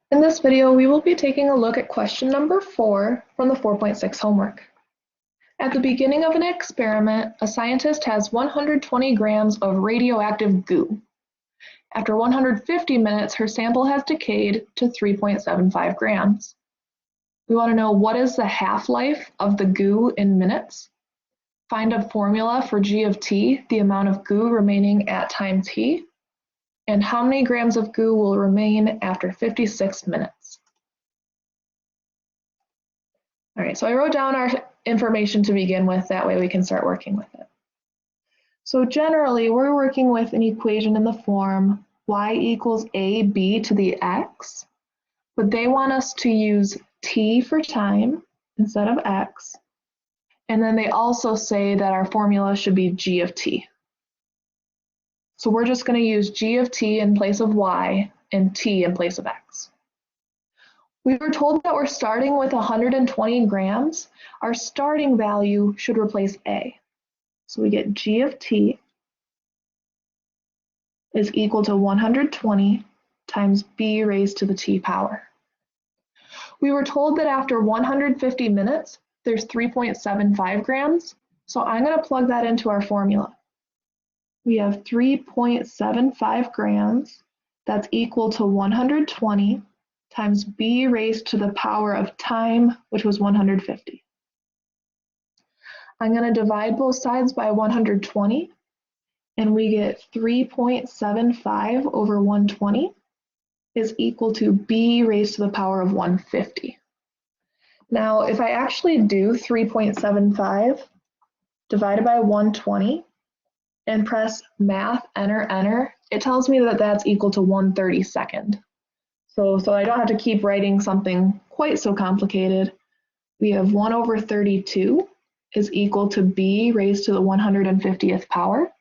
In this video, we will be taking a look at question number 4 from the 4.6 homework. At the beginning of an experiment, a scientist has 120 grams of radioactive goo. After 150 minutes, her sample has decayed to 3.75 grams. We want to know what is the half-life of the goo in minutes. Find a formula for G of T, the amount of goo remaining at time t, and how many grams of goo will remain after 56 minutes. All right, so I wrote down our information to begin with, that way we can start working with it. So generally, we're working with an equation in the form y equals ab to the x, but they want us to use t for time instead of x, and then they also say that our formula should be g of t. So we're just going to use g of t in place of y and t in place of x. We were told that we're starting with 120 grams. Our starting value should replace a. So we get g of t is equal to 120 times b raised to the t power. We were told that after 150 minutes, there's 3.75 grams. So I'm going to plug that into our formula. We have 3.75 grams. That's equal to 120 times b raised to the power of time, which was 150. I'm going to divide both sides by 120, and we get 3.75 over 120 is equal to b raised to the power of 150. Now, if I actually do 3.75 divided by 120 and press math, enter, it tells me that that's equal to 1/32. So I don't have to keep writing something quite so complicated. We have 1/32 is equal to b raised to the 150th power.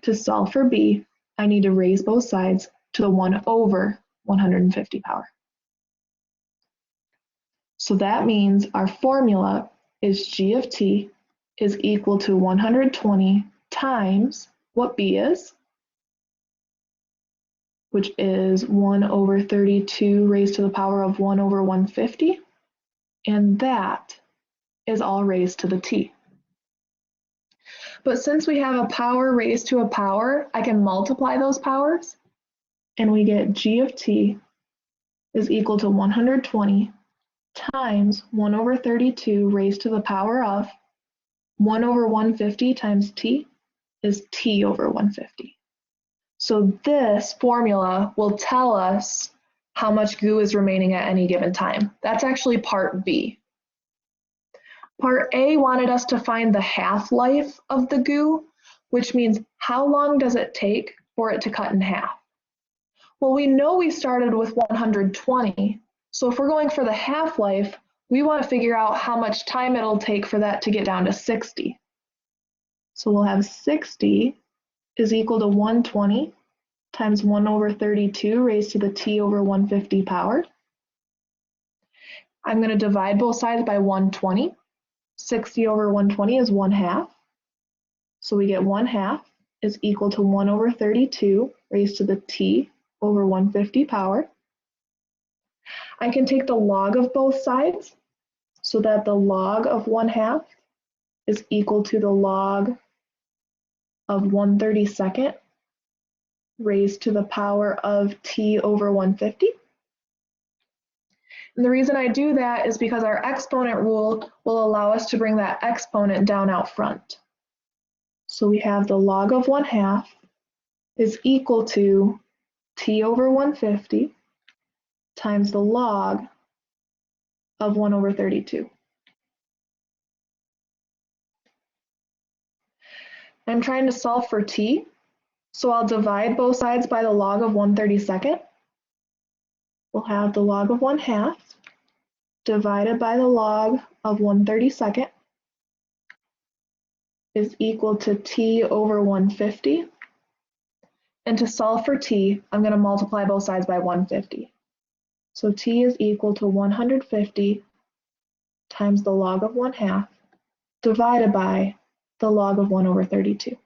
To solve for b, I need to raise both sides to the 1/150 power. So that means our formula is g of t is equal to 120 times what b is, which is 1/32 raised to the power of 1/150, and that is all raised to the t. But since we have a power raised to a power, I can multiply those powers, and we get g of t is equal to 120 times 1/32 raised to the power of 1/150 times t is t over 150. So this formula will tell us how much goo is remaining at any given time. That's actually part B. Part A wanted us to find the half-life of the goo, which means how long does it take for it to cut in half? Well, we know we started with 120, so if we're going for the half-life, we want to figure out how much time it'll take for that to get down to 60. So we'll have 60 is equal to 120 times 1/32 raised to the t over 150 power. I'm going to divide both sides by 120. 60 over 120 is 1/2. So we get 1/2 is equal to 1/32 raised to the t over 150 power. I can take the log of both sides so that the log of 1/2 is equal to the log of 1/32 raised to the power of t over 150. And the reason I do that is because our exponent rule will allow us to bring that exponent down out front. So we have the log of 1/2 is equal to t over 150 times the log of 1/32. I'm trying to solve for t, so I'll divide both sides by the log of 1/32. We'll have the log of 1/2 divided by the log of 1/32 is equal to t over 150. And to solve for t, I'm going to multiply both sides by 150. So t is equal to 150 times the log of 1/2 divided by the log of 1/32.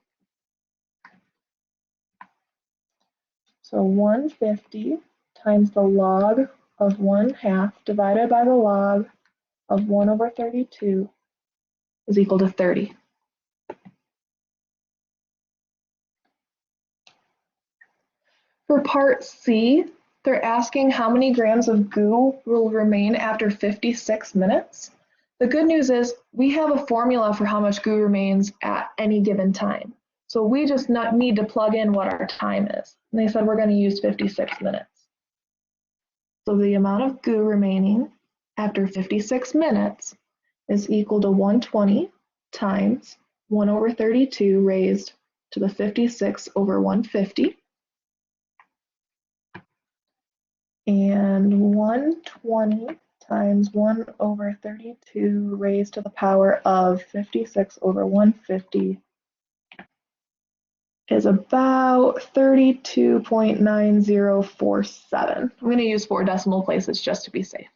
So 150 times the log of 1/2 divided by the log of 1 over 32 is equal to 30. For part C, they're asking how many grams of goo will remain after 56 minutes. The good news is we have a formula for how much goo remains at any given time. So we just need to plug in what our time is. And they said we're going to use 56 minutes. So the amount of goo remaining after 56 minutes is equal to 120 times 1 over 32 raised to the 56 over 150. And 120 times 1 over 32 raised to the power of 56 over 150 is about 32.9047. I'm going to use 4 decimal places just to be safe.